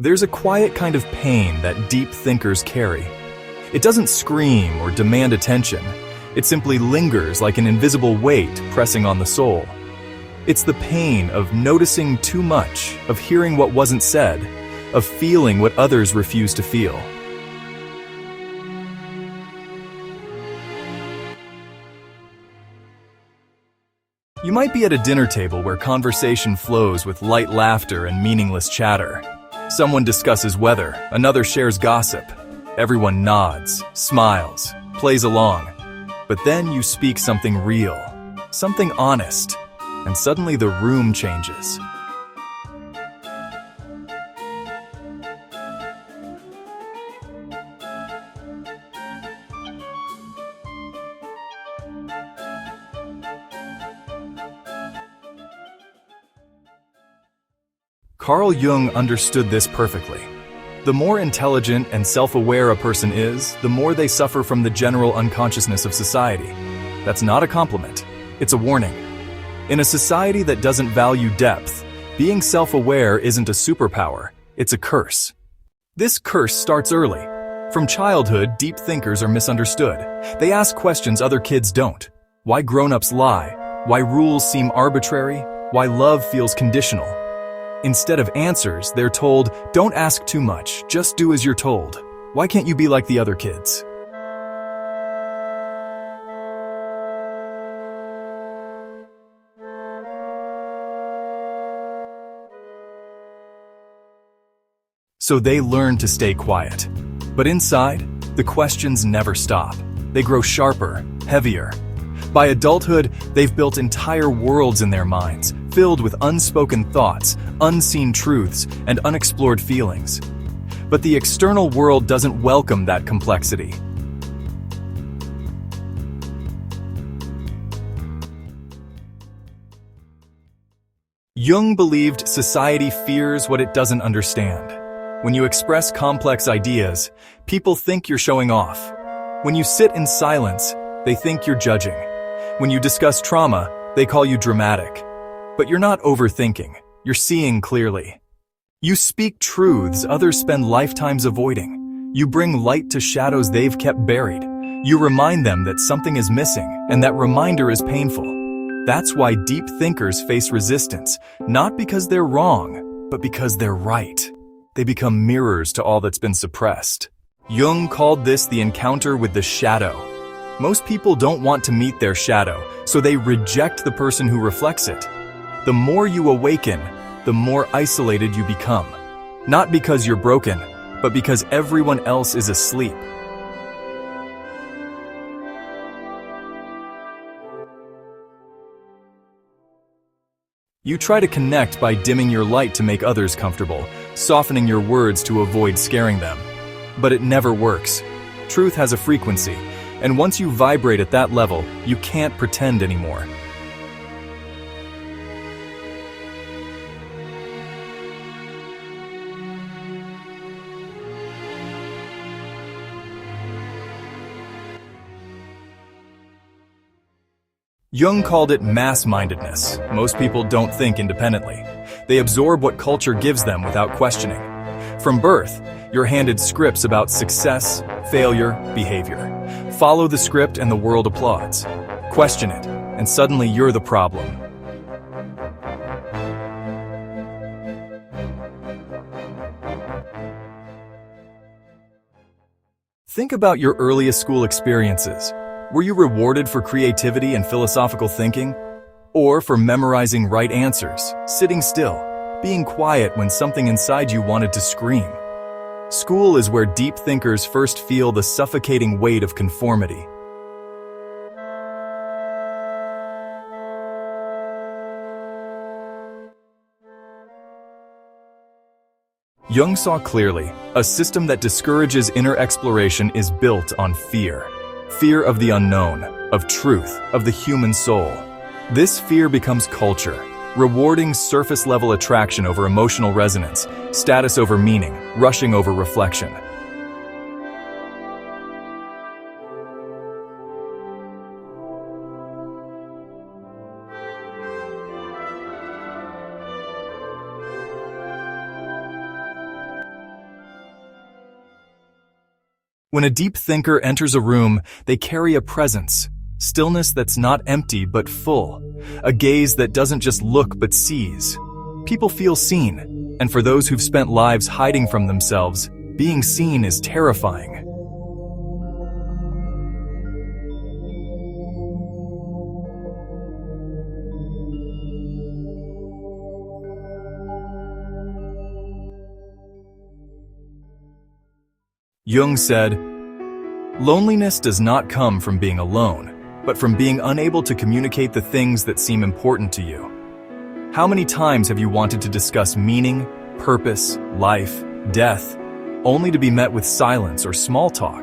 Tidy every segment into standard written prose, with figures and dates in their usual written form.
There's a quiet kind of pain that deep thinkers carry. It doesn't scream or demand attention. It simply lingers like an invisible weight pressing on the soul. It's the pain of noticing too much, of hearing what wasn't said, of feeling what others refuse to feel. You might be at a dinner table where conversation flows with light laughter and meaningless chatter. Someone discusses weather, another shares gossip. Everyone nods, smiles, plays along. But then you speak something real, something honest, and suddenly the room changes. Carl Jung understood this perfectly. The more intelligent and self-aware a person is, the more they suffer from the general unconsciousness of society. That's not a compliment, it's a warning. In a society that doesn't value depth, being self-aware isn't a superpower, it's a curse. This curse starts early. From childhood, deep thinkers are misunderstood. They ask questions other kids don't. Why grown-ups lie? Why rules seem arbitrary? Why love feels conditional? Instead of answers, they're told, don't ask too much, just do as you're told. Why can't you be like the other kids? So they learn to stay quiet. But inside, the questions never stop. They grow sharper, heavier. By adulthood, they've built entire worlds in their minds, filled with unspoken thoughts, unseen truths, and unexplored feelings. But the external world doesn't welcome that complexity. Jung believed society fears what it doesn't understand. When you express complex ideas, people think you're showing off. When you sit in silence, they think you're judging. When you discuss trauma, they call you dramatic. But you're not overthinking, you're seeing clearly. You speak truths others spend lifetimes avoiding. You bring light to shadows they've kept buried. You remind them that something is missing, and that reminder is painful. That's why deep thinkers face resistance, not because they're wrong, but because they're right. They become mirrors to all that's been suppressed. Jung called this the encounter with the shadow. Most people don't want to meet their shadow, so they reject the person who reflects it. The more you awaken, the more isolated you become. Not because you're broken, but because everyone else is asleep. You try to connect by dimming your light to make others comfortable, softening your words to avoid scaring them. But it never works. Truth has a frequency, and once you vibrate at that level, you can't pretend anymore. Jung called it mass-mindedness. Most people don't think independently. They absorb what culture gives them without questioning. From birth, you're handed scripts about success, failure, behavior. Follow the script and the world applauds. Question it, and suddenly you're the problem. Think about your earliest school experiences. Were you rewarded for creativity and philosophical thinking? Or for memorizing right answers, sitting still, being quiet when something inside you wanted to scream? School is where deep thinkers first feel the suffocating weight of conformity. Jung saw clearly, a system that discourages inner exploration is built on fear. Fear of the unknown, of truth, of the human soul. This fear becomes culture, rewarding surface-level attraction over emotional resonance, status over meaning, rushing over reflection. When a deep thinker enters a room, they carry a presence, stillness that's not empty but full, a gaze that doesn't just look but sees. People feel seen, and for those who've spent lives hiding from themselves, being seen is terrifying. Jung said, "Loneliness does not come from being alone, but from being unable to communicate the things that seem important to you." How many times have you wanted to discuss meaning, purpose, life, death, only to be met with silence or small talk?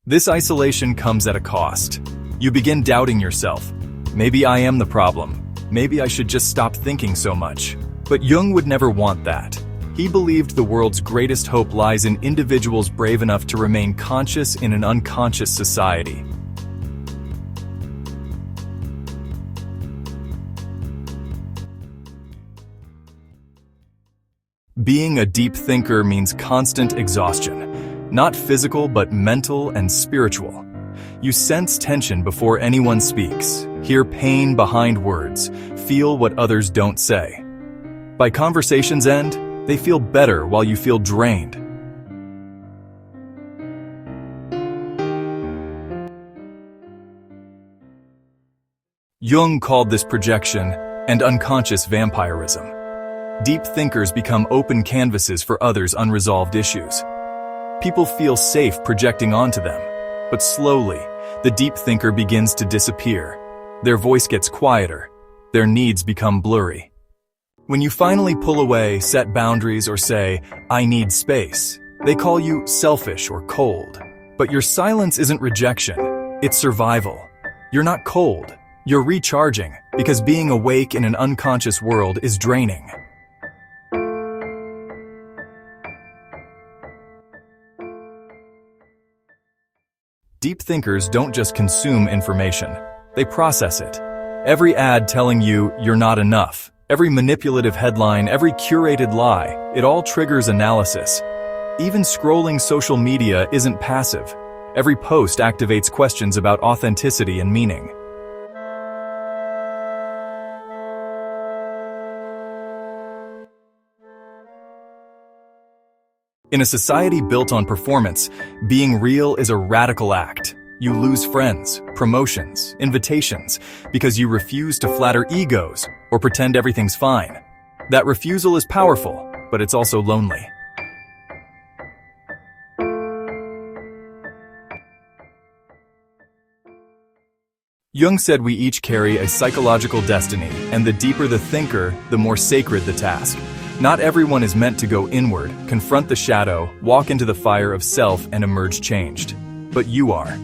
This isolation comes at a cost. You begin doubting yourself. Maybe I am the problem. Maybe I should just stop thinking so much. But Jung would never want that. He believed the world's greatest hope lies in individuals brave enough to remain conscious in an unconscious society. Being a deep thinker means constant exhaustion, not physical but mental and spiritual. You sense tension before anyone speaks, hear pain behind words, feel what others don't say. By conversation's end, they feel better while you feel drained. Jung called this projection and unconscious vampirism. Deep thinkers become open canvases for others' unresolved issues. People feel safe projecting onto them, but slowly, the deep thinker begins to disappear. Their voice gets quieter. Their needs become blurry. When you finally pull away, set boundaries, or say, "I need space," they call you selfish or cold. But your silence isn't rejection, it's survival. You're not cold, you're recharging, because being awake in an unconscious world is draining. Deep thinkers don't just consume information, they process it. Every ad telling you you're not enough, every manipulative headline, every curated lie, it all triggers analysis. Even scrolling social media isn't passive. Every post activates questions about authenticity and meaning. In a society built on performance, being real is a radical act. You lose friends, promotions, invitations, because you refuse to flatter egos or pretend everything's fine. That refusal is powerful, but it's also lonely. Jung said we each carry a psychological destiny, and the deeper the thinker, the more sacred the task. Not everyone is meant to go inward, confront the shadow, walk into the fire of self, and emerge changed. But you are.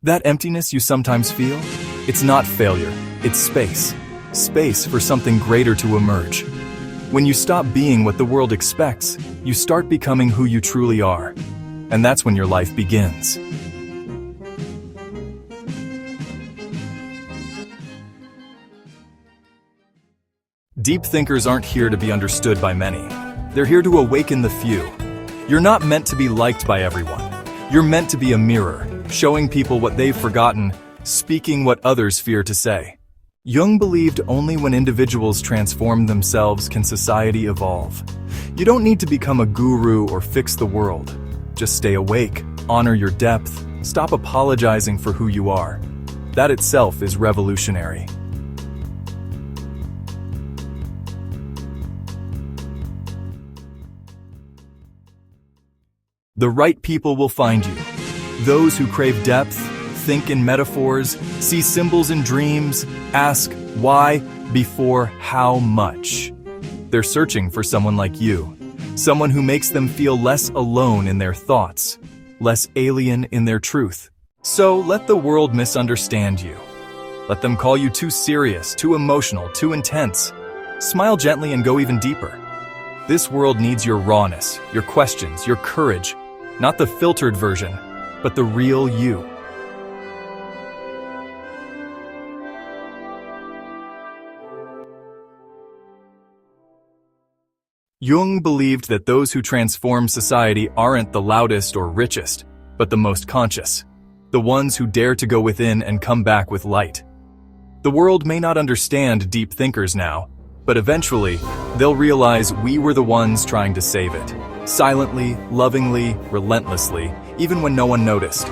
That emptiness you sometimes feel? It's not failure, it's space. Space for something greater to emerge. When you stop being what the world expects, you start becoming who you truly are. And that's when your life begins. Deep thinkers aren't here to be understood by many. They're here to awaken the few. You're not meant to be liked by everyone. You're meant to be a mirror, showing people what they've forgotten, speaking what others fear to say. Jung believed only when individuals transform themselves can society evolve. You don't need to become a guru or fix the world. Just stay awake, honor your depth, stop apologizing for who you are. That itself is revolutionary. The right people will find you. Those who crave depth, think in metaphors, see symbols in dreams, ask why before how much. They're searching for someone like you, someone who makes them feel less alone in their thoughts, less alien in their truth. So let the world misunderstand you. Let them call you too serious, too emotional, too intense. Smile gently and go even deeper. This world needs your rawness, your questions, your courage. Not the filtered version, but the real you. Jung believed that those who transform society aren't the loudest or richest, but the most conscious. The ones who dare to go within and come back with light. The world may not understand deep thinkers now, but eventually, they'll realize we were the ones trying to save it. Silently, lovingly, relentlessly, even when no one noticed.